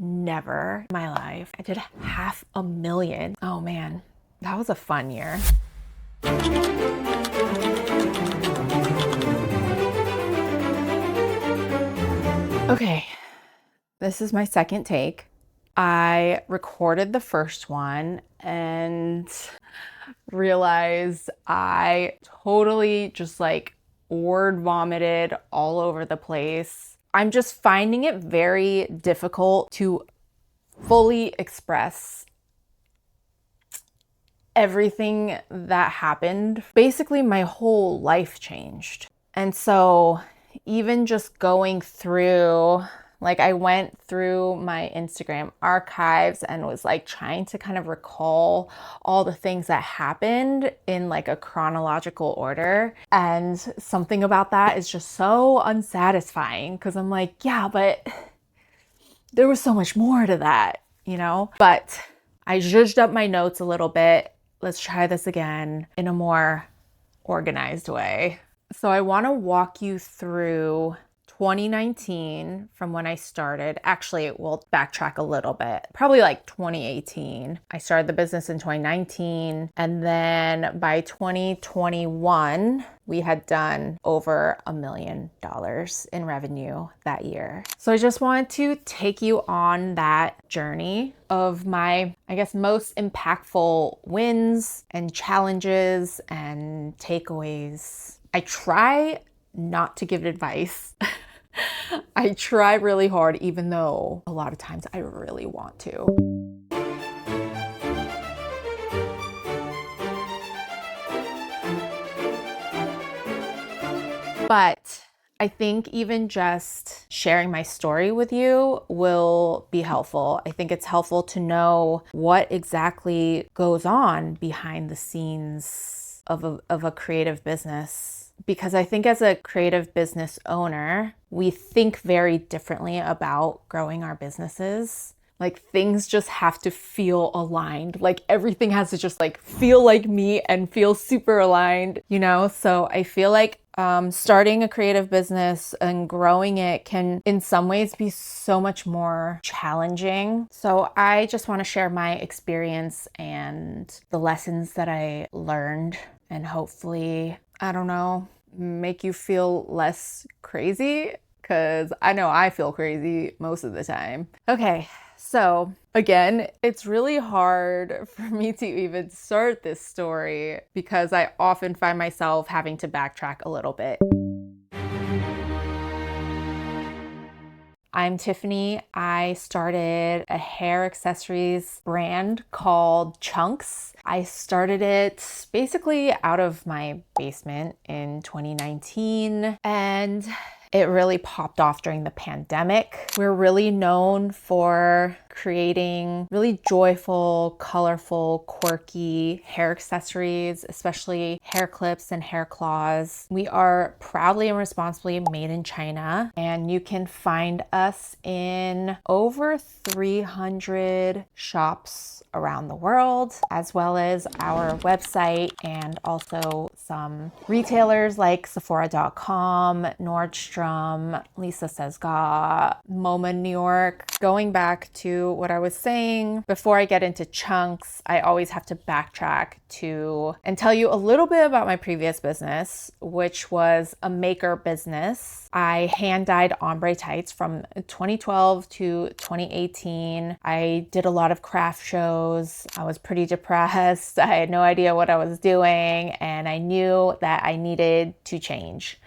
never in my life. I did 500,000. Oh man, that was a fun year. Okay, this is my second take. I recorded the first one and realized I totally just like word vomited all over the place. I'm just finding it very difficult to fully express everything that happened. Basically, my whole life changed. And so even just going through, like I went through my Instagram archives and was like trying to kind of recall all the things that happened in like a chronological order. And something about that is just so unsatisfying because I'm like, yeah, but there was so much more to that, you know? But I zhuzhed up my notes a little bit. Let's try this again in a more organized way. So I want to walk you through 2019 from when I started. Actually, we'll backtrack a little bit. Probably like 2018. I started the business in 2019. And then by 2021, we had done over $1 million in revenue that year. So I just wanted to take you on that journey of my, I guess, most impactful wins and challenges and takeaways. I try not to give advice. I try really hard, even though a lot of times I really want to. But I think even just sharing my story with you will be helpful. I think it's helpful to know what exactly goes on behind the scenes of a creative business. Because I think as a creative business owner, we think very differently about growing our businesses. Like things just have to feel aligned. Like everything has to just like feel like me and feel super aligned, you know? So I feel like starting a creative business and growing it can in some ways be so much more challenging. So I just want to share my experience and the lessons that I learned and hopefully, I don't know, make you feel less crazy because I know I feel crazy most of the time. Okay, so again, it's really hard for me to even start this story because I often find myself having to backtrack a little bit. I'm Tiffany. I started a hair accessories brand called Chunks. I started it basically out of my basement in 2019 and it really popped off during the pandemic. We're really known for creating really joyful, colorful, quirky hair accessories, especially hair clips and hair claws. We are proudly and responsibly made in China, and you can find us in over 300 shops around the world, as well as our website and also some retailers like Sephora.com, Nordstrom, Lisa Says Ga, MoMA New York. Going back to what I was saying, before I get into Chunks, I always have to backtrack to and tell you a little bit about my previous business, which was a maker business. I hand dyed ombre tights from 2012 to 2018. I did a lot of craft shows. I was pretty depressed. I had no idea what I was doing, and I knew that I needed to change.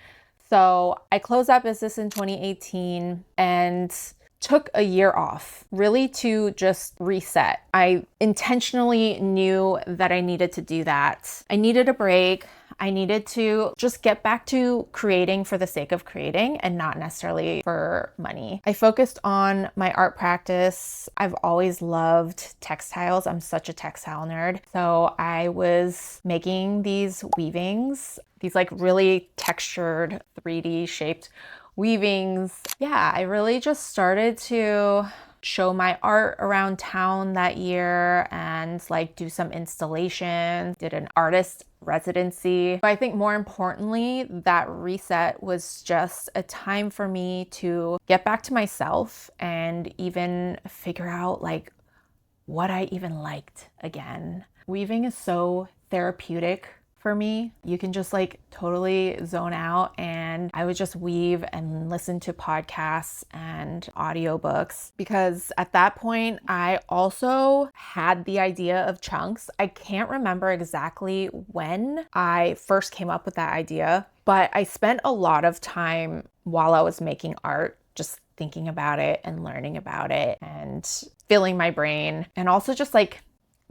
So I closed that business in 2018 and took a year off, really to just reset. I intentionally knew that I needed to do that. I needed a break. I needed to just get back to creating for the sake of creating and not necessarily for money. I focused on my art practice. I've always loved textiles. I'm such a textile nerd. So I was making these weavings, these like really textured 3D shaped weavings. Yeah, I really just started to show my art around town that year and like do some installations, did an artist residency. But I think more importantly, that reset was just a time for me to get back to myself and even figure out like what I even liked again. Weaving is so therapeutic for me. You can just like totally zone out, and I would just weave and listen to podcasts and audiobooks because at that point I also had the idea of chunks. I can't remember exactly when I first came up with that idea, but I spent a lot of time while I was making art just thinking about it and learning about it and filling my brain, and also just like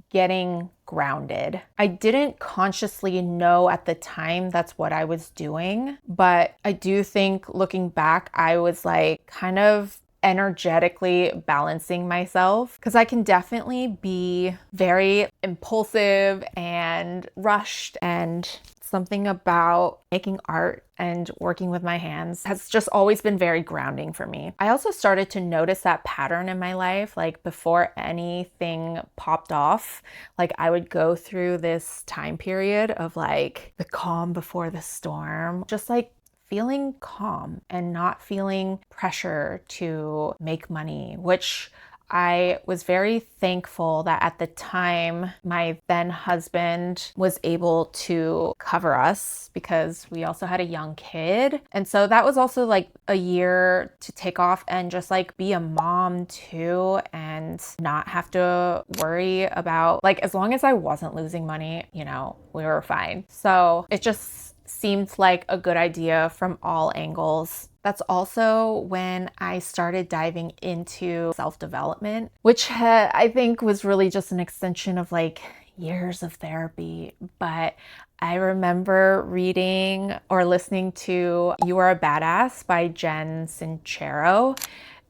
getting grounded. I didn't consciously know at the time that's what I was doing, but I do think looking back, I was like kind of energetically balancing myself because I can definitely be very impulsive and rushed, and something about making art and working with my hands has just always been very grounding for me. I also started to notice that pattern in my life, like before anything popped off, like I would go through this time period of like the calm before the storm, just like feeling calm and not feeling pressure to make money, which I was very thankful that at the time my then husband was able to cover us because we also had a young kid. And so that was also like a year to take off and just like be a mom too and not have to worry about, like, as long as I wasn't losing money, you know, we were fine. So it just seemed like a good idea from all angles. That's also when I started diving into self-development, which I think was really just an extension of like years of therapy. But I remember reading or listening to You Are a Badass by Jen Sincero,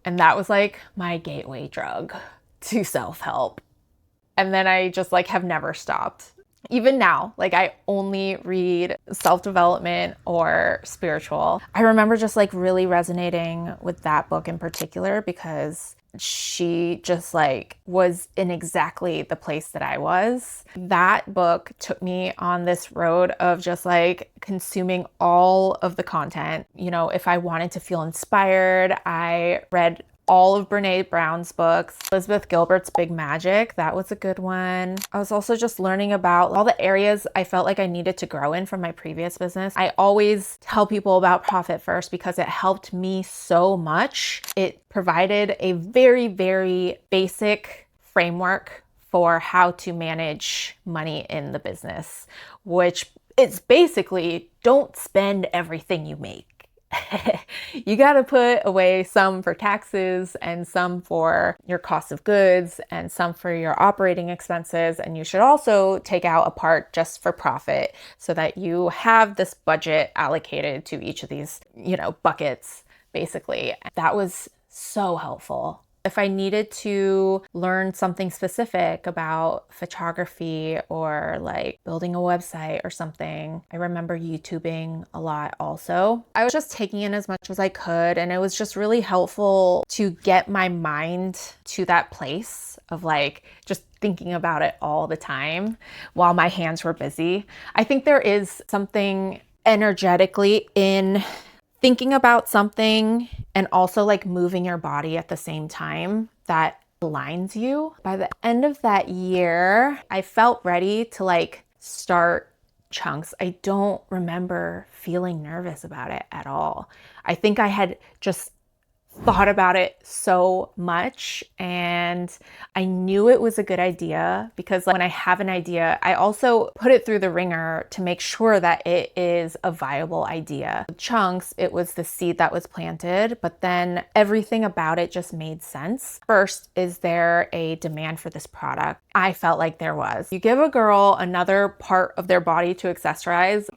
and that was like my gateway drug to self-help. And then I just like have never stopped. Even now, like I only read self-development or spiritual. I remember just like really resonating with that book in particular because she just like was in exactly the place that I was. That book took me on this road of just like consuming all of the content. You know, if I wanted to feel inspired, I read all of Brene Brown's books. Elizabeth Gilbert's Big Magic, that was a good one. I was also just learning about all the areas I felt like I needed to grow in from my previous business. I always tell people about Profit First because it helped me so much. It provided a very, very basic framework for how to manage money in the business, which is basically don't spend everything you make. You got to put away some for taxes and some for your cost of goods and some for your operating expenses. And you should also take out a part just for profit so that you have this budget allocated to each of these, you know, buckets, basically. That was so helpful. If I needed to learn something specific about photography or like building a website or something, I remember YouTubing a lot also. I was just taking in as much as I could, and it was just really helpful to get my mind to that place of like just thinking about it all the time while my hands were busy. I think there is something energetically in thinking about something and also like moving your body at the same time that aligns you. By the end of that year, I felt ready to like start chunks. I don't remember feeling nervous about it at all. I think I had just thought about it so much, and I knew it was a good idea because like, when I have an idea, I also put it through the ringer to make sure that it is a viable idea. With chunks, it was the seed that was planted, but then everything about it just made sense. First, is there a demand for this product? I felt like there was. You give a girl another part of their body to accessorize,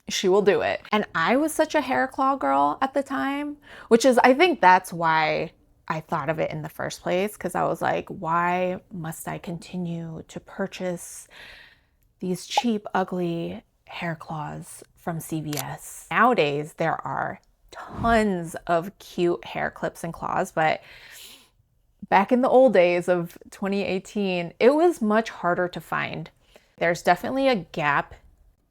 she will do it. And I was such a hair claw girl at the time, which is, I think that's why I thought of it in the first place, because I was like, why must I continue to purchase these cheap, ugly hair claws from CVS? Nowadays, there are tons of cute hair clips and claws, but back in the old days of 2018, it was much harder to find. There's definitely a gap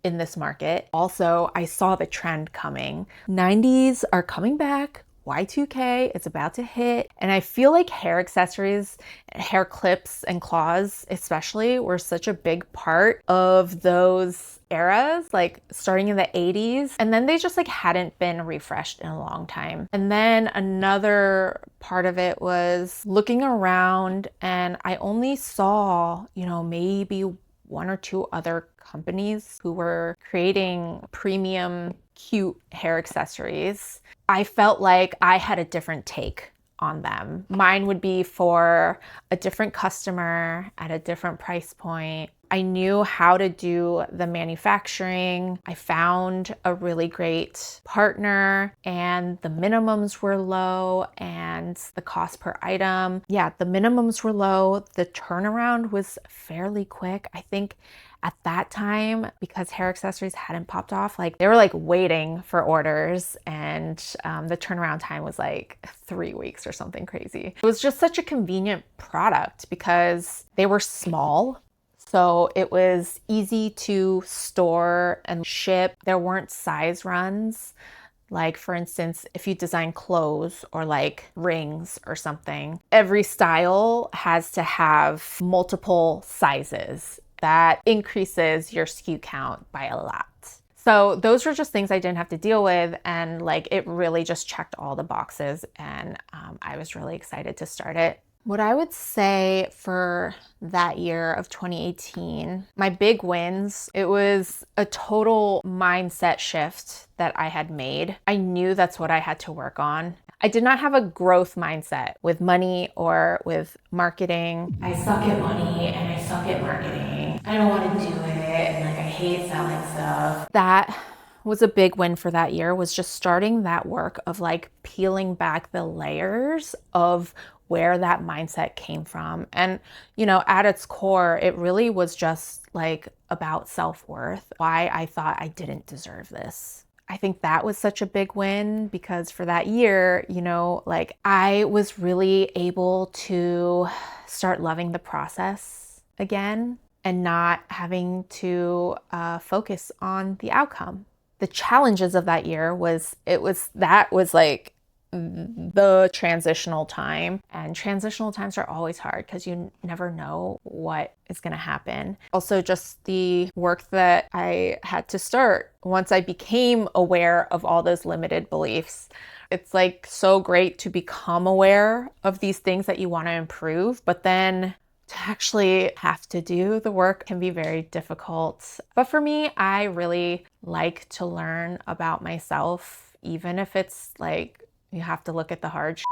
in this market. Also, I saw the trend coming. 90s are coming back. Y2K, it's about to hit. And I feel like hair accessories, hair clips and claws especially, were such a big part of those eras, like starting in the 80s. And then they just like hadn't been refreshed in a long time. And then another part of it was looking around, and I only saw, maybe one or two other companies who were creating premium, cute hair accessories. I felt like I had a different take on them. Mine would be for a different customer at a different price point. I knew how to do the manufacturing. I found a really great partner, and the minimums were low and the cost per item. Yeah, the minimums were low. The turnaround was fairly quick. I think at that time, because hair accessories hadn't popped off, like they were like waiting for orders, and the turnaround time was like 3 weeks or something crazy. It was just such a convenient product because they were small. So it was easy to store and ship. There weren't size runs. Like for instance, if you design clothes or like rings or something, every style has to have multiple sizes. That increases your SKU count by a lot. So those were just things I didn't have to deal with, and like it really just checked all the boxes, and I was really excited to start it. What I would say for that year of 2018, my big wins, it was a total mindset shift that I had made. I knew that's what I had to work on. I did not have a growth mindset with money or with marketing. I suck at money and I suck at marketing. I don't want to do it, and like I hate selling stuff. That was a big win for that year, was just starting that work of like peeling back the layers of where that mindset came from. And, at its core, it really was just like about self-worth, why I thought I didn't deserve this. I think that was such a big win because for that year, like I was really able to start loving the process again and not having to focus on the outcome. The challenges of that year was like the transitional time, and transitional times are always hard because you never know what is going to happen. Also, just the work that I had to start once I became aware of all those limited beliefs. It's like so great to become aware of these things that you want to improve, but then to actually have to do the work can be very difficult. But for me, I really like to learn about myself, even if it's like you have to look at the hard shit.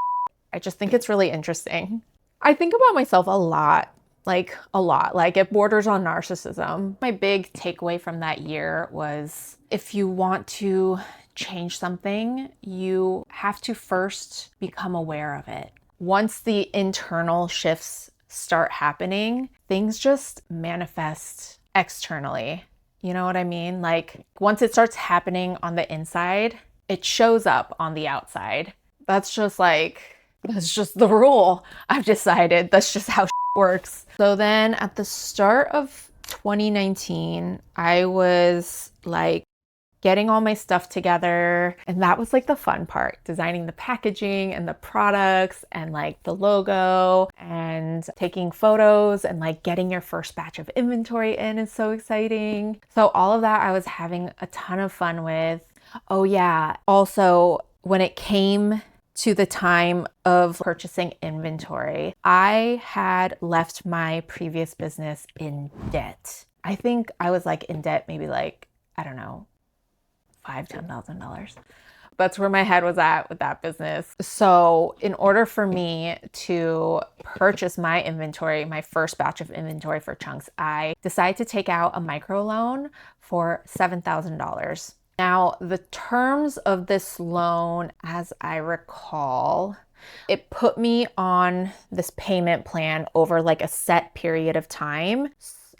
I just think it's really interesting. I think about myself a lot, like it borders on narcissism. My big takeaway from that year was if you want to change something, you have to first become aware of it. Once the internal shifts start happening, things just manifest externally. You know what I mean? Like once it starts happening on the inside, it shows up on the outside. That's just the rule. I've decided that's just how works. So then at the start of 2019, I was like getting all my stuff together. And that was like the fun part, designing the packaging and the products and like the logo and taking photos and like getting your first batch of inventory in is so exciting. So all of that I was having a ton of fun with. Oh yeah, also when it came to the time of purchasing inventory, I had left my previous business in debt. I think I was like in debt maybe like, I don't know, $5,000-$10,000. That's where my head was at with that business. So in order for me to purchase my inventory, my first batch of inventory for Chunks, I decided to take out a microloan for $7,000. Now, the terms of this loan, as I recall, it put me on this payment plan over like a set period of time.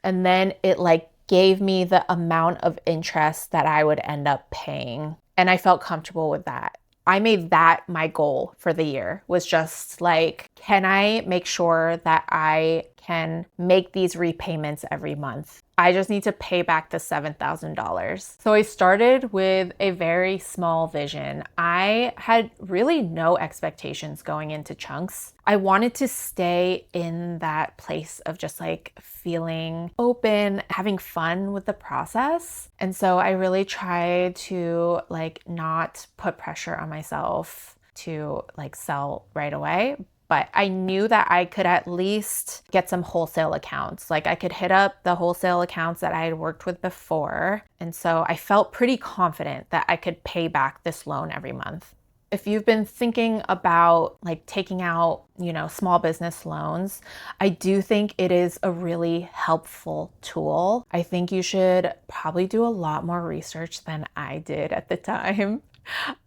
And then it like gave me the amount of interest that I would end up paying. And I felt comfortable with that. I made that my goal for the year, was just like, can I make sure that I can make these repayments every month? I just need to pay back the $7,000. So I started with a very small vision. I had really no expectations going into Chunks. I wanted to stay in that place of just like feeling open, having fun with the process. And so I really tried to like not put pressure on myself to like sell right away. But I knew that I could at least get some wholesale accounts. Like I could hit up the wholesale accounts that I had worked with before. And so I felt pretty confident that I could pay back this loan every month. If you've been thinking about like taking out, small business loans, I do think it is a really helpful tool. I think you should probably do a lot more research than I did at the time.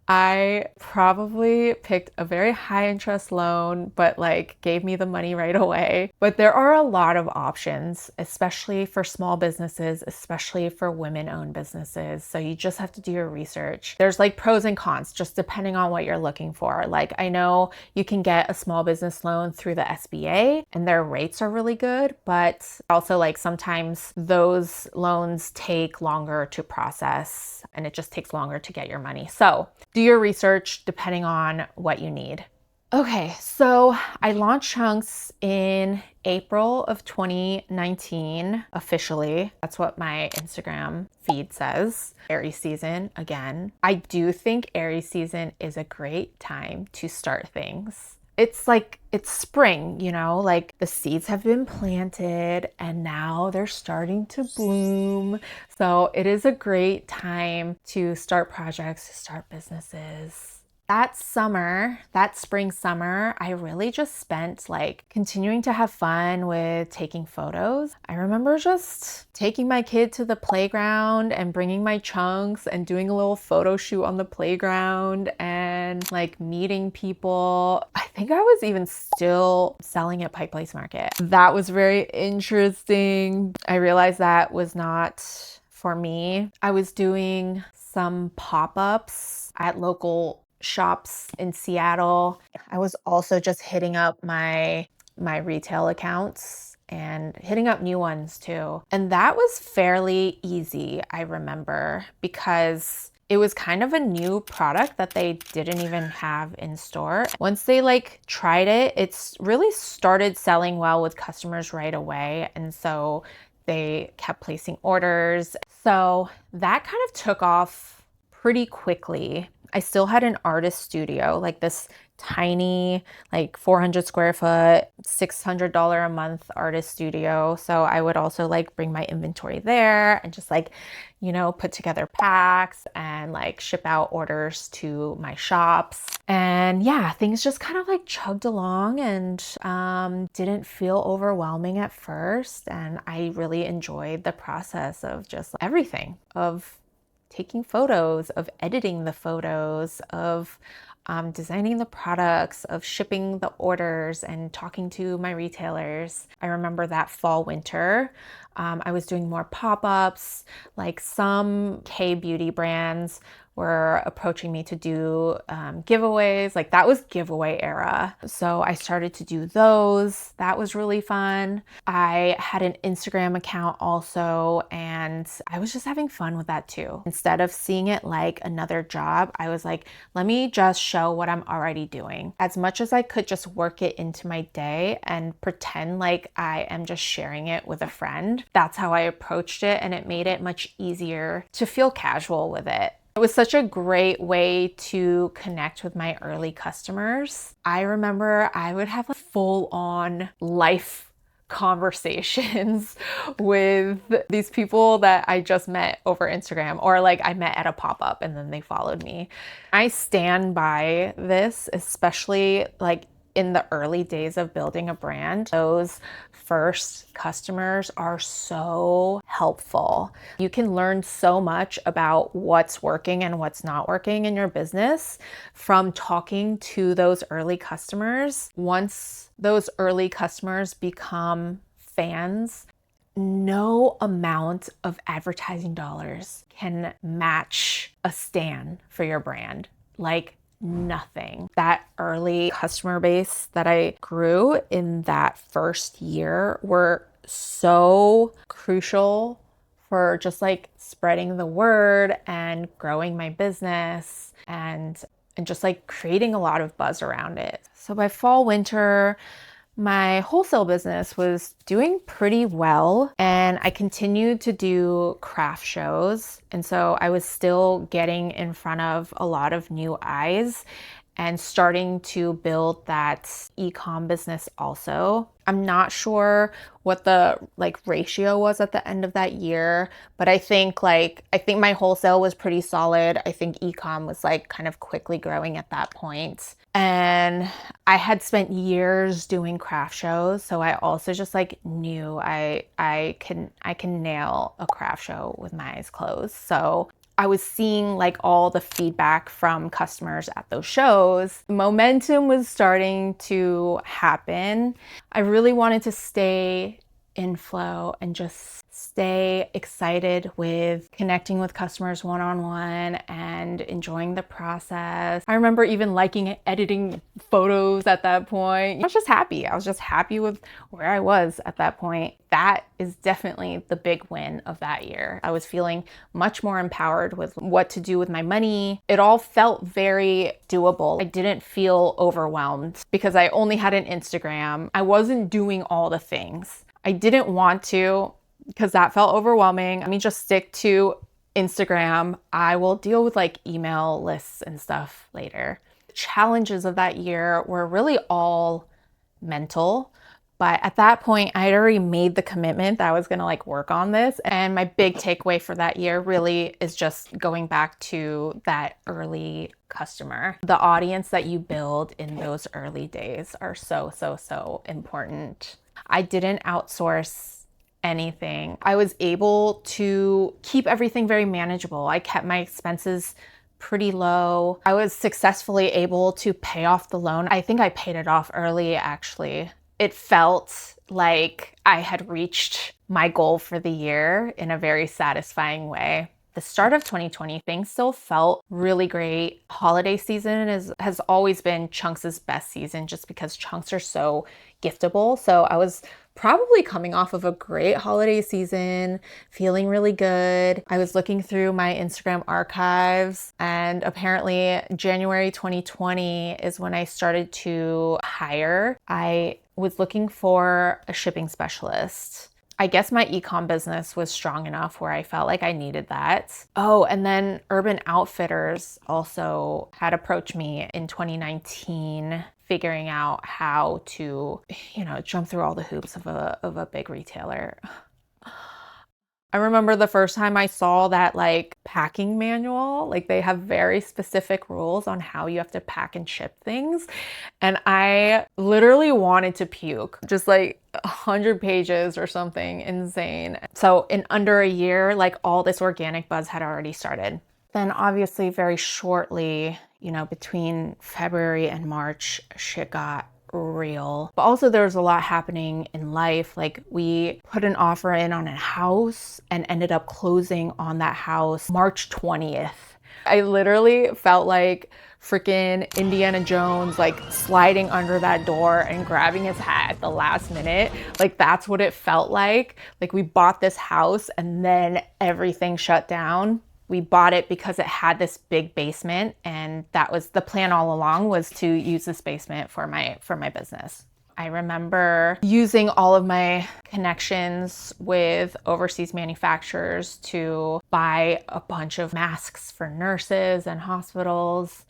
I probably picked a very high interest loan, but like gave me the money right away. But there are a lot of options, especially for small businesses, especially for women-owned businesses. So you just have to do your research. There's like pros and cons, just depending on what you're looking for. Like I know you can get a small business loan through the SBA and their rates are really good, but also like sometimes those loans take longer to process and it just takes longer to get your money. So do your research depending on what you need. Okay, so I launched Chunks in April of 2019 officially. That's what my Instagram feed says. Aries season again. I do think Aries season is a great time to start things. It's like it's spring, like the seeds have been planted and now they're starting to bloom. So it is a great time to start projects, to start businesses. That spring summer, I really just spent like continuing to have fun with taking photos. I remember just taking my kid to the playground and bringing my Chunks and doing a little photo shoot on the playground and like meeting people. I think I was even still selling at Pike Place Market. That was very interesting. I realized that was not for me. I was doing some pop-ups at local shops in Seattle. I was also just hitting up my retail accounts and hitting up new ones too. And that was fairly easy, I remember, because it was kind of a new product that they didn't even have in store. Once they like tried it, it's really started selling well with customers right away. And so they kept placing orders. So that kind of took off pretty quickly. I still had an artist studio, like this tiny, like 400 square foot, $600 a month artist studio. So I would also like bring my inventory there and just like, put together packs and like ship out orders to my shops. And yeah, things just kind of like chugged along and didn't feel overwhelming at first. And I really enjoyed the process of just everything, of taking photos, of editing the photos, of designing the products, of shipping the orders and talking to my retailers. I remember that fall, winter, I was doing more pop-ups, like some K-beauty brands were approaching me to do giveaways. Like that was giveaway era. So I started to do those. That was really fun. I had an Instagram account also, and I was just having fun with that too. Instead of seeing it like another job, I was like, let me just show what I'm already doing. As much as I could just work it into my day and pretend like I am just sharing it with a friend. That's how I approached it, and it made it much easier to feel casual with it. It was such a great way to connect with my early customers. I remember I would have full-on life conversations with these people that I just met over Instagram, or like I met at a pop-up and then they followed me. I stand by this, especially like in the early days of building a brand. Those first customers are so helpful. You can learn so much about what's working and what's not working in your business from talking to those early customers. Once those early customers become fans, no amount of advertising dollars can match a stan for your brand. Like nothing. That early customer base that I grew in that first year were so crucial for just like spreading the word and growing my business and just like creating a lot of buzz around it. So by fall, winter, my wholesale business was doing pretty well, and I continued to do craft shows. And so I was still getting in front of a lot of new eyes and starting to build that e-com business also. I'm not sure what the like ratio was at the end of that year, but I think my wholesale was pretty solid. I think e-com was like kind of quickly growing at that point. And I had spent years doing craft shows, so I also just like knew I can nail a craft show with my eyes closed. So I was seeing like all the feedback from customers at those shows. Momentum was starting to happen. I really wanted to stay in flow and just stay excited with connecting with customers one-on-one and enjoying the process. I remember even liking editing photos at that point. I was just happy. I was just happy with where I was at that point. That is definitely the big win of that year. I was feeling much more empowered with what to do with my money. It all felt very doable. I didn't feel overwhelmed because I only had an Instagram. I wasn't doing all the things. I didn't want to because that felt overwhelming. Let me just stick to Instagram. I will deal with like email lists and stuff later. The challenges of that year were really all mental. But at that point, I had already made the commitment that I was gonna like work on this. And my big takeaway for that year really is just going back to that early customer. The audience that you build in those early days are so important. I didn't outsource anything. I was able to keep everything very manageable. I kept my expenses pretty low. I was successfully able to pay off the loan. I think I paid it off early, actually. It felt like I had reached my goal for the year in a very satisfying way. The start of 2020, things still felt really great. Holiday season has always been Chunks' best season just because chunks are so giftable. So I was probably coming off of a great holiday season, feeling really good. I was looking through my Instagram archives, and apparently January 2020 is when I started to hire. I was looking for a shipping specialist. I guess my e-com business was strong enough where I felt like I needed that. Oh, and then Urban Outfitters also had approached me in 2019, figuring out how to, jump through all the hoops of a big retailer. I remember the first time I saw that like packing manual, like they have very specific rules on how you have to pack and ship things. And I literally wanted to puke, just like 100 pages or something insane. So in under a year, like all this organic buzz had already started. Then obviously very shortly, between February and March, shit got real. But also there was a lot happening in life. Like we put an offer in on a house and ended up closing on that house March 20th. I literally felt like freaking Indiana Jones, like sliding under that door and grabbing his hat at the last minute. Like that's what it felt like. Like we bought this house and then everything shut down. We bought it because it had this big basement, and that was the plan all along, was to use this basement for my business. I remember using all of my connections with overseas manufacturers to buy a bunch of masks for nurses and hospitals.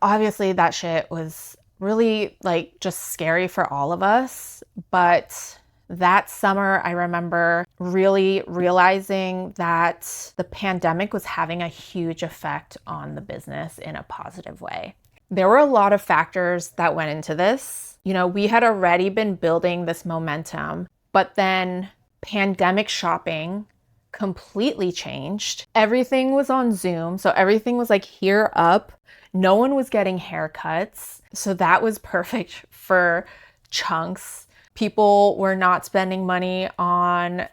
Obviously that shit was really like just scary for all of us, but that summer, I remember really realizing that the pandemic was having a huge effect on the business in a positive way. There were a lot of factors that went into this. We had already been building this momentum, but then pandemic shopping completely changed. Everything was on Zoom, so everything was like here up. No one was getting haircuts, so that was perfect for Chunks. People were not spending money on,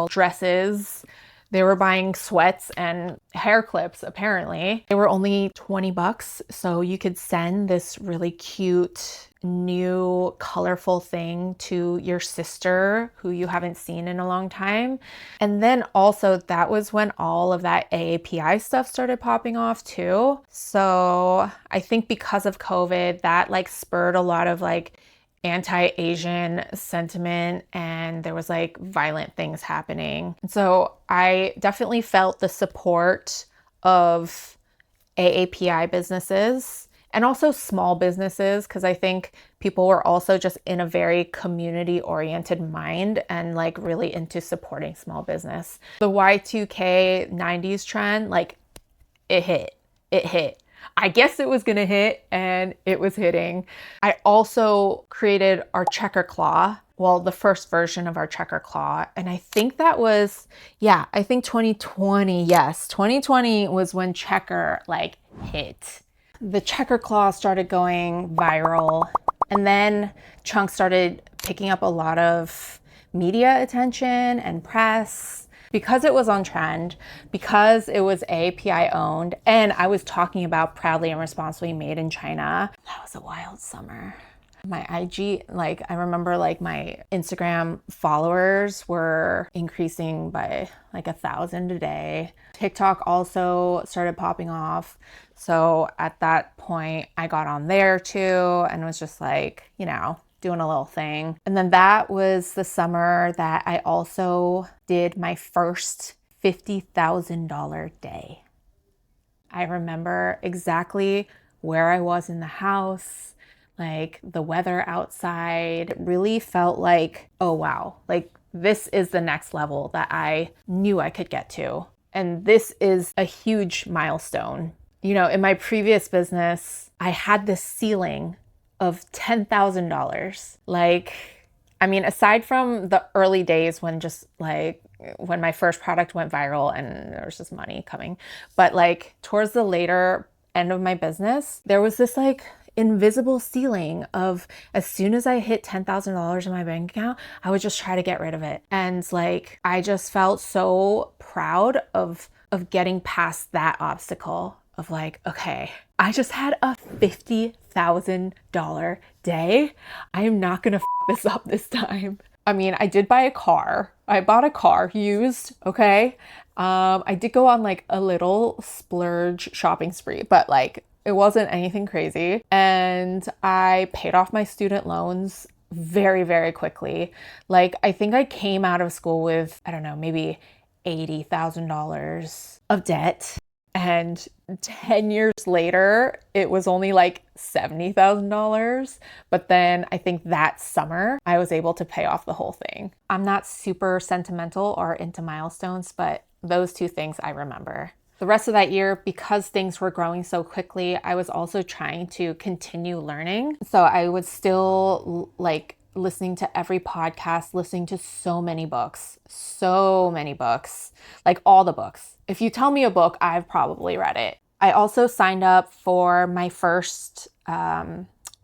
dresses. They were buying sweats and hair clips, apparently. They were only 20 bucks. So you could send this really cute, new, colorful thing to your sister who you haven't seen in a long time. And then also, that was when all of that AAPI stuff started popping off too. So I think because of COVID, that like spurred a lot of like anti-Asian sentiment, and there was like violent things happening. And so I definitely felt the support of AAPI businesses and also small businesses, because I think people were also just in a very community oriented mind and like really into supporting small business. The Y2K 90s trend, like it hit. It hit. I guess it was gonna hit, and it was hitting. I also created our checker claw. Well, the first version of our checker claw. And I think that was, yeah, I think 2020. Yes, 2020 was when checker like hit. The checker claw started going viral, and then Chunks started picking up a lot of media attention and press because it was on trend, because it was API owned, and I was talking about proudly and responsibly made in China. That was a wild summer. My IG, like I remember like my Instagram followers were increasing by like 1,000 a day. TikTok also started popping off. So at that point I got on there too and was just like, you know, doing a little thing. And then that was the summer that I also did my first $50,000 day. I remember exactly where I was in the house, like the weather outside. It really felt like, oh wow, like this is the next level that I knew I could get to. And this is a huge milestone. You know, in my previous business, I had this ceiling of $10,000. Like, I mean, aside from the early days when just like when my first product went viral and there was just money coming, but like towards the later end of my business, there was this like invisible ceiling of as soon as I hit $10,000 in my bank account, I would just try to get rid of it. And like, I just felt so proud of getting past that obstacle of like, okay, I just had a $50,000 day. I am not gonna this up this time. I mean, I did buy a car. I bought a car used, okay? I did go on like a little splurge shopping spree, but like it wasn't anything crazy. And I paid off my student loans very, very quickly. Like I think I came out of school with, I don't know, maybe $80,000 of debt. And 10 years later, it was only like $70,000. But then I think that summer, I was able to pay off the whole thing. I'm not super sentimental or into milestones, but those two things I remember. The rest of that year, because things were growing so quickly, I was also trying to continue learning. So I was still like listening to every podcast, listening to so many books, like all the books. If you tell me a book, I've probably read it. I also signed up for my first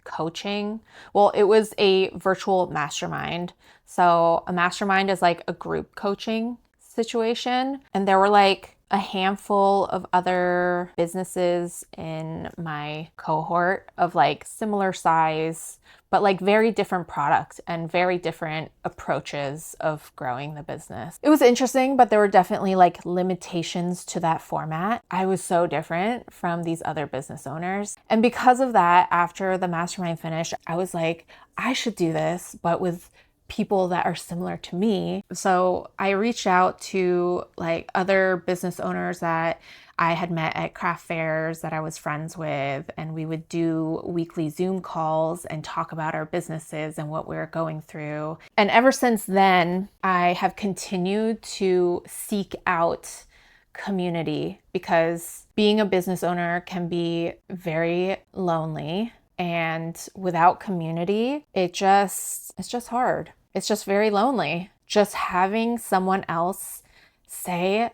coaching. Well, it was a virtual mastermind. So a mastermind is like a group coaching situation. And there were like a handful of other businesses in my cohort of like similar size, but like very different products and very different approaches of growing the business. It was interesting, but there were definitely like limitations to that format. I was so different from these other business owners. And because of that, after the mastermind finished, I was like, I should do this, but with people that are similar to me. So I reached out to like other business owners that I had met at craft fairs that I was friends with, and we would do weekly Zoom calls and talk about our businesses and what we were going through. And ever since then, I have continued to seek out community because being a business owner can be very lonely. And without community, it's just hard. It's just very lonely. Just having someone else say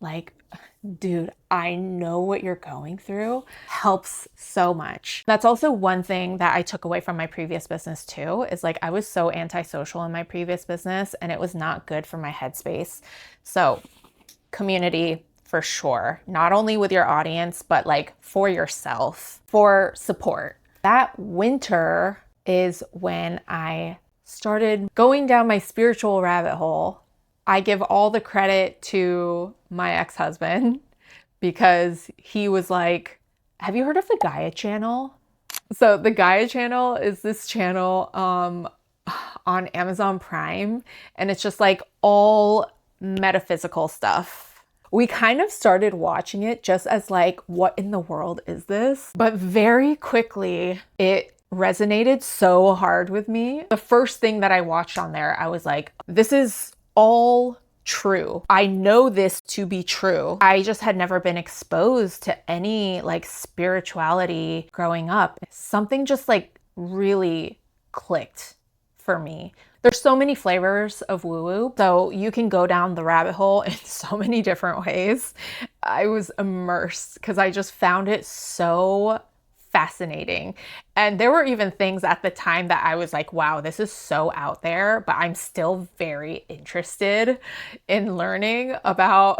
like, dude, I know what you're going through helps so much. That's also one thing that I took away from my previous business too, is like I was so antisocial in my previous business and it was not good for my headspace. So community for sure. Not only with your audience, but like for yourself, for support. That winter is when I started going down my spiritual rabbit hole. I give all the credit to my ex-husband because he was like, have you heard of the Gaia channel? So the Gaia channel is this channel on Amazon Prime, and it's just like all metaphysical stuff. We kind of started watching it just as like, what in the world is this? But very quickly, it resonated so hard with me. The first thing that I watched on there, I was like, this is all true. I know this to be true. I just had never been exposed to any like spirituality growing up. Something just like really clicked for me. There's so many flavors of woo-woo, so you can go down the rabbit hole in so many different ways. I was immersed because I just found it so fascinating. And there were even things at the time that I was like, wow, this is so out there, but I'm still very interested in learning about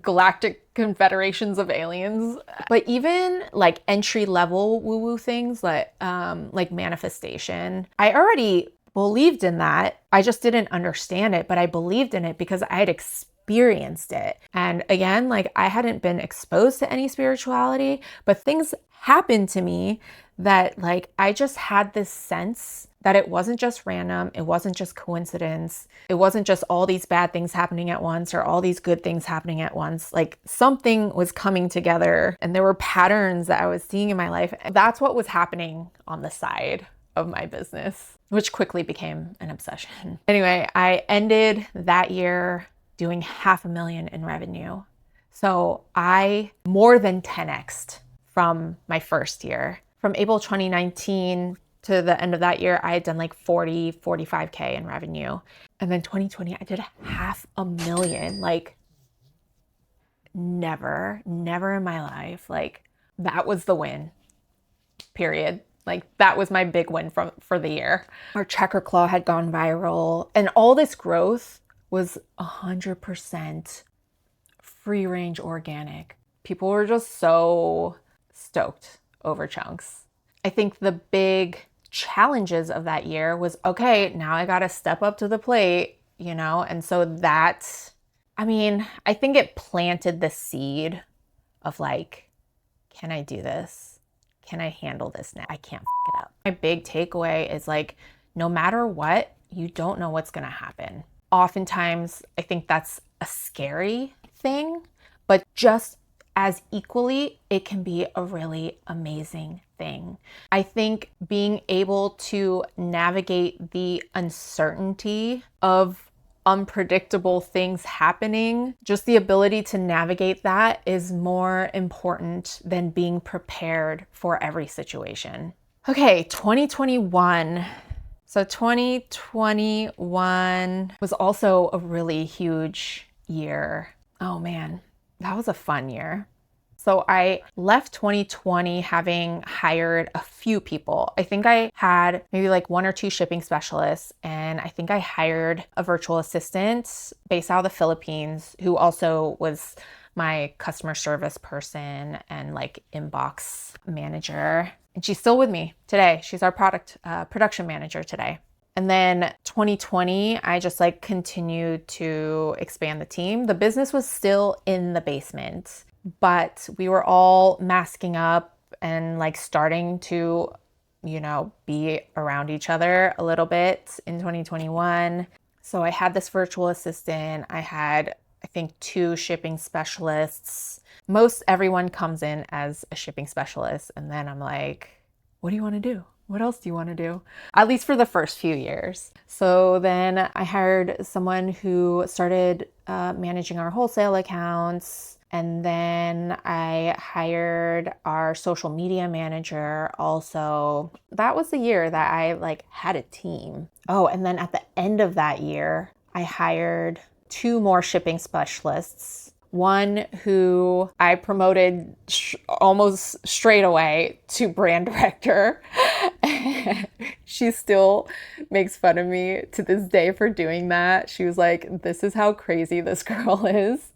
galactic confederations of aliens. But even like entry level woo-woo things like manifestation, I already believed in that. I just didn't understand it, but I believed in it because I had experienced it. And again, like I hadn't been exposed to any spirituality, but things happened to me that like I just had this sense that it wasn't just random, it wasn't just coincidence, it wasn't just all these bad things happening at once or all these good things happening at once. Like something was coming together and there were patterns that I was seeing in my life. That's what was happening on the side of my business, which quickly became an obsession. Anyway, I ended that year doing $500,000 in revenue. So I more than 10x'd from my first year. From April 2019 to the end of that year, I had done like 45K in revenue. And then 2020, I did $500,000. Like never in my life. Like that was the win, period. Like that was my big win for the year. Our checker claw had gone viral and all this growth was 100% free range organic. People were just so stoked over Chunks. I think the big challenges of that year was, okay, now I got to step up to the plate, you know? And so that, I mean, I think it planted the seed of like, can I do this? Can I handle this now? I can't f it up. My big takeaway is like, no matter what, you don't know what's going to happen. Oftentimes, I think that's a scary thing, but just as equally, it can be a really amazing thing. I think being able to navigate the uncertainty of unpredictable things happening, just the ability to navigate that is more important than being prepared for every situation. Okay, 2021. So 2021 was also a really huge year. Oh man, that was a fun year. So I left 2020 having hired a few people. I think I had maybe like 1 or 2 shipping specialists, and I think I hired a virtual assistant based out of the Philippines who also was my customer service person and like inbox manager. And she's still with me today. She's our production manager today. And then 2020, I just like continued to expand the team. The business was still in the basement, but we were all masking up and like starting to, you know, be around each other a little bit in 2021. So I had this virtual assistant. I had, I think, 2 shipping specialists. Most everyone comes in as a shipping specialist. And then I'm like, what do you want to do? What else do you want to do? At least for the first few years. So then I hired someone who started managing our wholesale accounts. And then I hired our social media manager also. That was the year that I like had a team. Oh, and then at the end of that year, I hired 2 more shipping specialists. One who I promoted almost straight away to brand director. She still makes fun of me to this day for doing that. She was like, this is how crazy this girl is.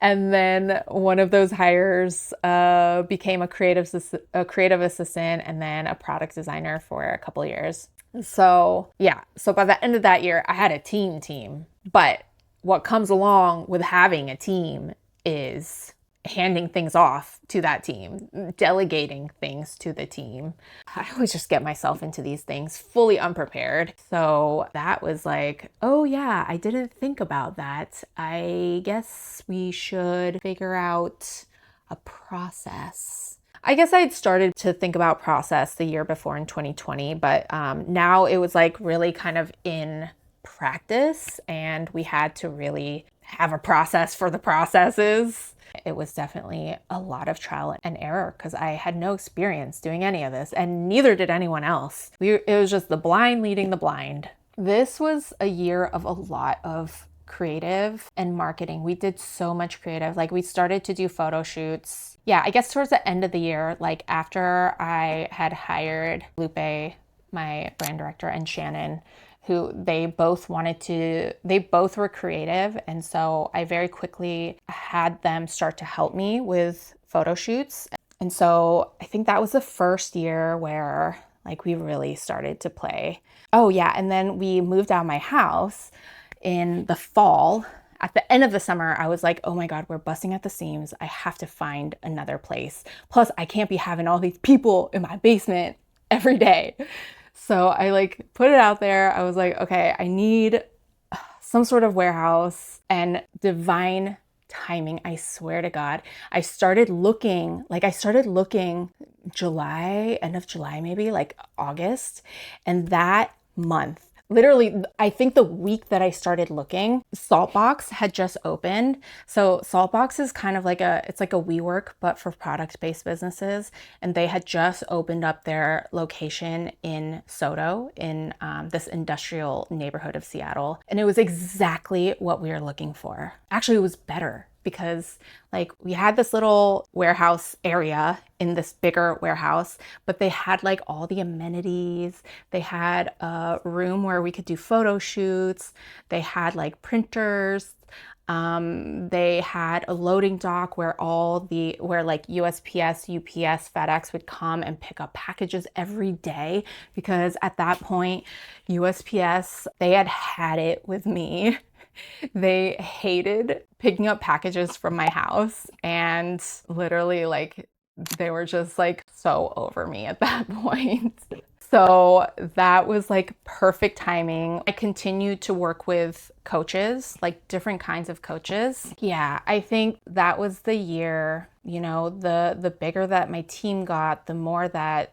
And then one of those hires became a creative assistant and then a product designer for a couple of years. So yeah, so by the end of that year, I had a team. But what comes along with having a team is handing things off to that team, delegating things to the team. I always just get myself into these things fully unprepared. So that was like, oh yeah, I didn't think about that. I guess we should figure out a process. I guess I had started to think about process the year before in 2020, but now it was like really kind of in practice, and we had to really have a process for the processes. It was definitely a lot of trial and error because I had no experience doing any of this, and neither did anyone else. It was just the blind leading the blind. This was a year of a lot of creative and marketing. We did so much creative. Like we started to do photo shoots. Yeah, I guess towards the end of the year, like after I had hired Lupe, my brand director, and Shannon, who they both were creative. And so I very quickly had them start to help me with photo shoots. And so I think that was the first year where like we really started to play. Oh yeah, and then we moved out of my house in the fall. At the end of the summer, I was like, oh my God, we're busting at the seams. I have to find another place. Plus, I can't be having all these people in my basement every day. So I like put it out there. I was like, okay, I need some sort of warehouse, and divine timing. I swear to God, I started looking July, end of July, maybe like August. And that month, literally, I think the week that I started looking, Saltbox had just opened. So Saltbox is kind of like it's like a WeWork, but for product-based businesses. And they had just opened up their location in SoDo, in this industrial neighborhood of Seattle. And it was exactly what we were looking for. Actually, it was better because like we had this little warehouse area in this bigger warehouse, but they had like all the amenities. They had a room where we could do photo shoots. They had like printers. They had a loading dock where like USPS, UPS, FedEx would come and pick up packages every day, because at that point, USPS, they had it with me. They hated picking up packages from my house, and literally like they were just like so over me at that point. So that was like perfect timing. I continued to work with coaches, like different kinds of coaches. Yeah, I think that was the year, the bigger that my team got, the more that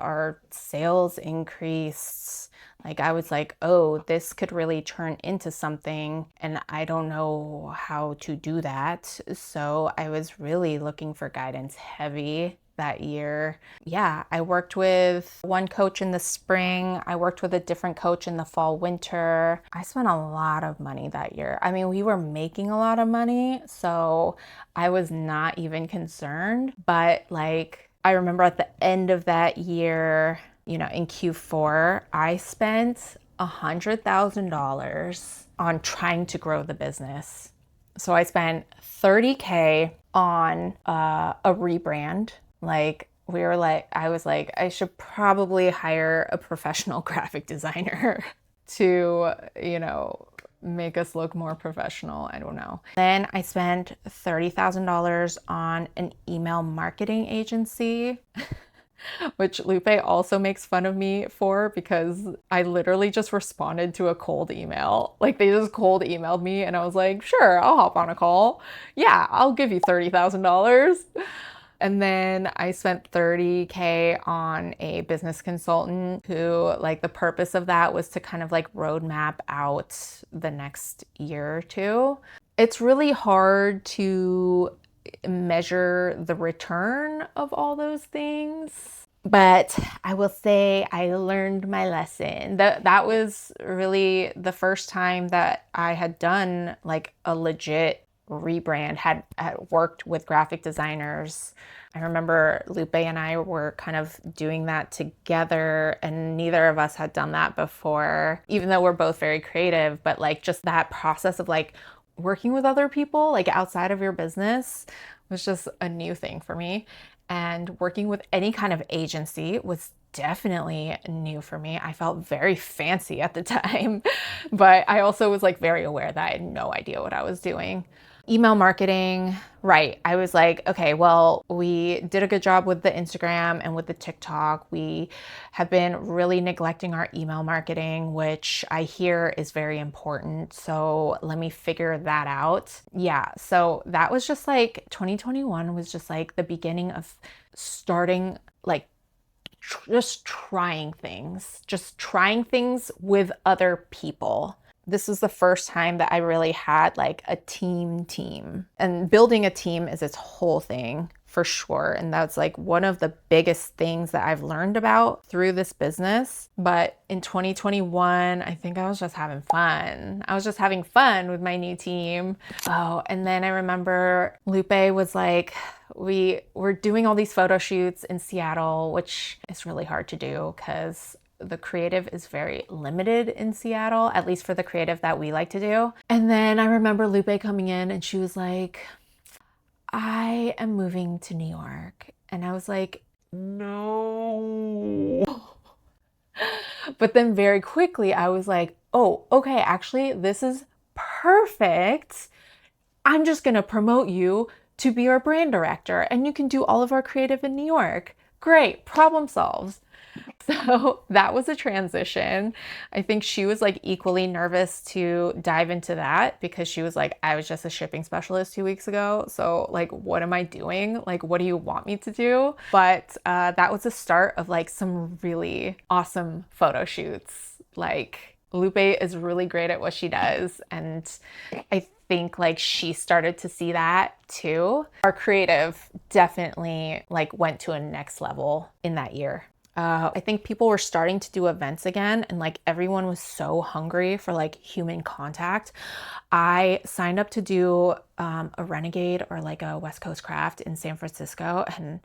our sales increased. Like I was like, oh, this could really turn into something, and I don't know how to do that. So I was really looking for guidance heavy that year. Yeah, I worked with one coach in the spring. I worked with a different coach in the fall, winter. I spent a lot of money that year. I mean, we were making a lot of money, so I was not even concerned. But like, I remember at the end of that year, in Q4, I spent $100,000 on trying to grow the business. So I spent $30K on a rebrand. I was like, I should probably hire a professional graphic designer to, make us look more professional. I don't know. Then I spent $30,000 on an email marketing agency, which Lupe also makes fun of me for, because I literally just responded to a cold email. Like they just cold emailed me, and I was like, sure, I'll hop on a call. Yeah, I'll give you $30,000. And then I spent $30K on a business consultant who, like, the purpose of that was to kind of like roadmap out the next year or two. It's really hard to measure the return of all those things, but I will say I learned my lesson. That was really the first time that I had done like a legit rebrand, had worked with graphic designers. I remember Lupe and I were kind of doing that together, and neither of us had done that before, even though we're both very creative. But like just that process of like working with other people, like outside of your business, was just a new thing for me. And working with any kind of agency was definitely new for me. I felt very fancy at the time, but I also was like very aware that I had no idea what I was doing. Email marketing, right. I was like, okay, well, we did a good job with the Instagram and with the TikTok. We have been really neglecting our email marketing, which I hear is very important. So let me figure that out. Yeah. So that was just like 2021 was just like the beginning of starting like just trying things with other people. This was the first time that I really had like a team. And building a team is its whole thing for sure. And that's like one of the biggest things that I've learned about through this business. But in 2021, I think I was just having fun. I was just having fun with my new team. Oh, and then I remember Lupe was like, we were doing all these photo shoots in Seattle, which is really hard to do because the creative is very limited in Seattle, at least for the creative that we like to do. And then I remember Lupe coming in and she was like, I am moving to New York. And I was like, no. But then very quickly I was like, oh, okay, actually, this is perfect. I'm just going to promote you to be our brand director and you can do all of our creative in New York. Great, problem solved. So that was a transition. I think she was like equally nervous to dive into that because she was like, I was just a shipping specialist 2 weeks ago. So like, what am I doing? Like, what do you want me to do? But that was the start of like some really awesome photo shoots. Like Lupe is really great at what she does. And I think like she started to see that too. Our creative definitely like went to a next level in that year. I think people were starting to do events again and like everyone was so hungry for like human contact. I signed up to do a Renegade or like a West Coast Craft in San Francisco and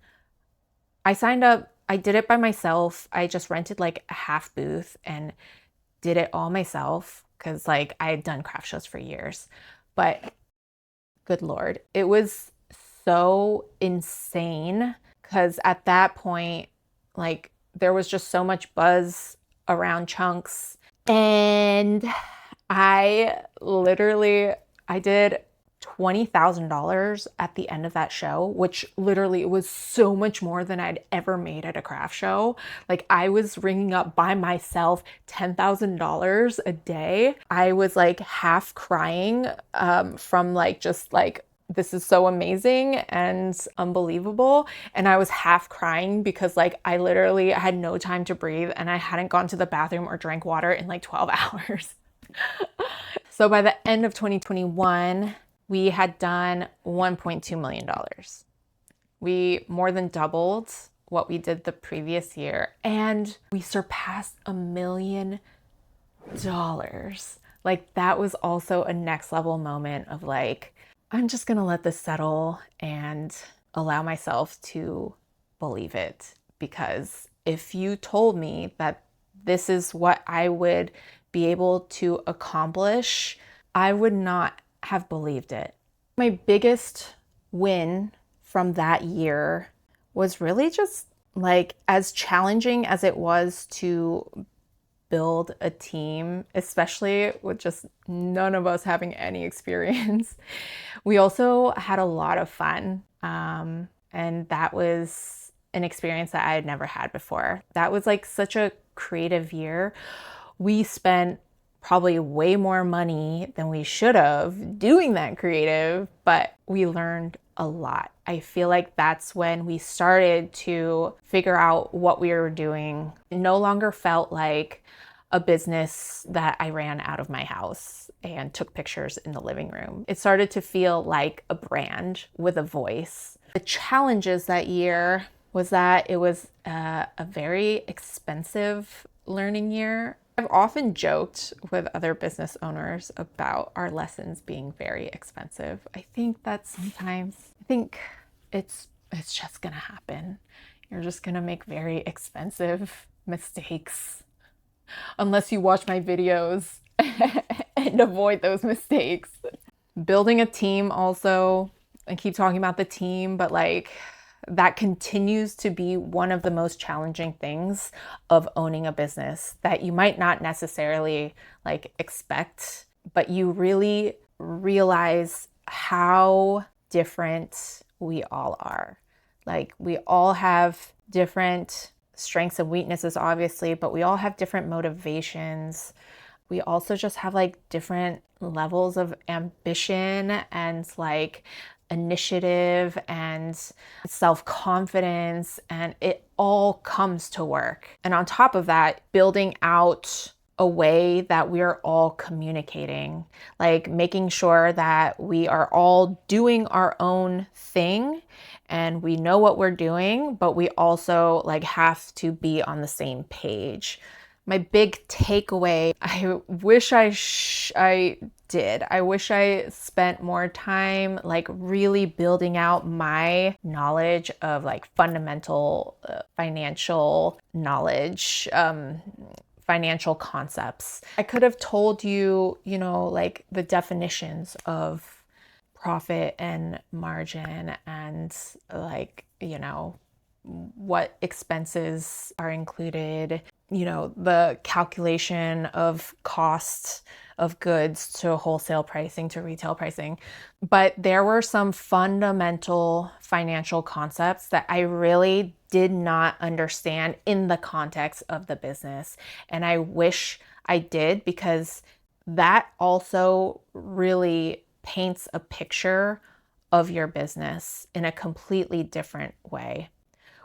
I signed up, I did it by myself. I just rented like a half booth and did it all myself because like I had done craft shows for years. But good Lord, it was so insane because at that point, like there was just so much buzz around chunks. And I did $20,000 at the end of that show, which literally was so much more than I'd ever made at a craft show. Like I was ringing up by myself $10,000 a day. I was like half crying from like just like this is so amazing and unbelievable. And I was half crying because like I literally had no time to breathe and I hadn't gone to the bathroom or drank water in like 12 hours. So by the end of 2021, we had done $1.2 million. We more than doubled what we did the previous year and we surpassed $1 million. Like that was also a next level moment of like, I'm just gonna let this settle and allow myself to believe it. Because if you told me that this is what I would be able to accomplish, I would not have believed it. My biggest win from that year was really just like as challenging as it was to build a team, especially with just none of us having any experience. We also had a lot of fun. And that was an experience that I had never had before. That was like such a creative year. We spent probably way more money than we should have doing that creative, but we learned a lot. I feel like that's when we started to figure out what we were doing. It no longer felt like a business that I ran out of my house and took pictures in the living room. It started to feel like a brand with a voice. The challenges that year was that it was a very expensive learning year. I've often joked with other business owners about our lessons being very expensive. I think that sometimes, it's just gonna happen. You're just gonna make very expensive mistakes unless you watch my videos and avoid those mistakes. Building a team also, I keep talking about the team, but like that continues to be one of the most challenging things of owning a business that you might not necessarily like expect, but you really realize how different we all are. Like we all have different strengths and weaknesses, obviously, but we all have different motivations. We also just have like different levels of ambition and like initiative and self-confidence, and it all comes to work. And on top of that, building out a way that we are all communicating, like making sure that we are all doing our own thing and we know what we're doing, but we also like have to be on the same page. My big takeaway, I wish I did. I wish I spent more time like really building out my knowledge of like fundamental financial knowledge, financial concepts. I could have told you, like the definitions of profit and margin and like, what expenses are included, the calculation of cost of goods to wholesale pricing to retail pricing. But there were some fundamental financial concepts that I really did not understand in the context of the business. And I wish I did, because that also really paints a picture of your business in a completely different way.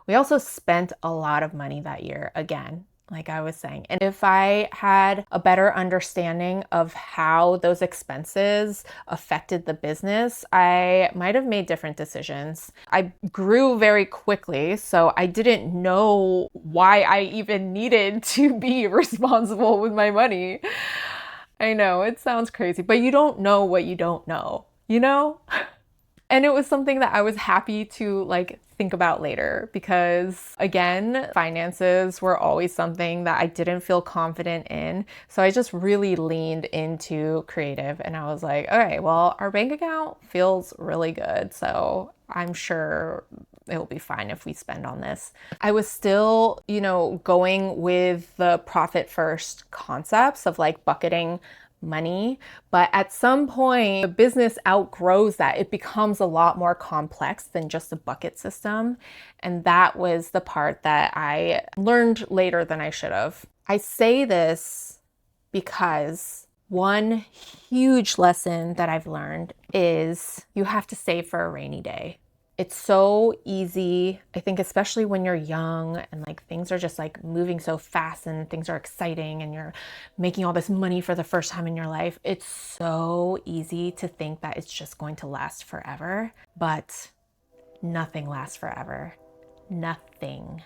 We also spent a lot of money that year, again, like I was saying. And if I had a better understanding of how those expenses affected the business, I might have made different decisions. I grew very quickly, so I didn't know why I even needed to be responsible with my money. I know, it sounds crazy, but you don't know what you don't know, you know? And it was something that I was happy to like think about later, because again, finances were always something that I didn't feel confident in. So I just really leaned into creative, and I was like, okay, well, our bank account feels really good, so I'm sure it'll be fine if we spend on this. I was still, going with the profit first concepts of like bucketing money. But at some point, the business outgrows that. It becomes a lot more complex than just a bucket system. And that was the part that I learned later than I should have. I say this because one huge lesson that I've learned is you have to save for a rainy day. It's so easy, I think, especially when you're young and like things are just like moving so fast and things are exciting and you're making all this money for the first time in your life. It's so easy to think that it's just going to last forever, but nothing lasts forever. Nothing.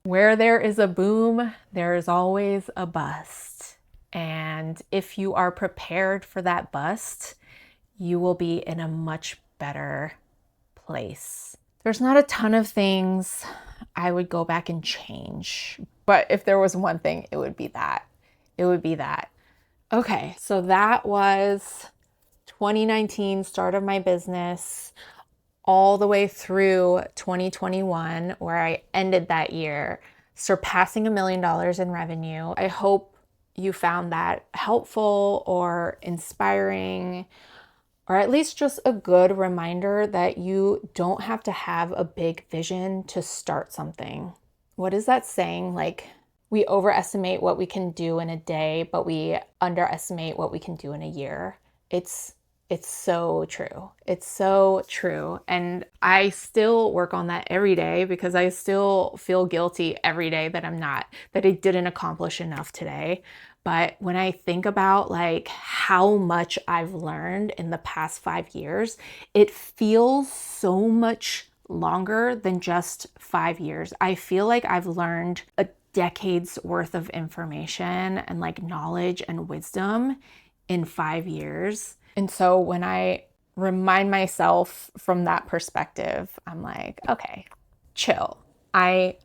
Where there is a boom, there is always a bust. And if you are prepared for that bust, you will be in a much better place. There's not a ton of things I would go back and change, but if there was one thing, it would be that. Okay, so that was 2019, start of my business, all the way through 2021, where I ended that year surpassing $1 million in revenue. I hope you found that helpful or inspiring, or at least just a good reminder that you don't have to have a big vision to start something. What is that saying? Like, we overestimate what we can do in a day, but we underestimate what we can do in a year. It's so true. It's so true. And I still work on that every day, because I still feel guilty every day that that I didn't accomplish enough today. But when I think about like how much I've learned in the past 5 years, it feels so much longer than just 5 years. I feel like I've learned a decades worth of information and like knowledge and wisdom in 5 years. And so when I remind myself from that perspective, I'm like, okay, chill. I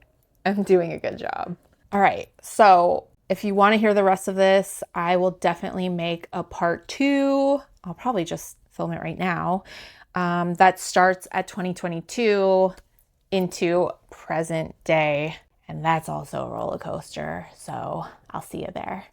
am doing a good job. All right. So if you want to hear the rest of this, I will definitely make a part 2. I'll probably just film it right now. That starts at 2022 into present day. And that's also a roller coaster. So I'll see you there.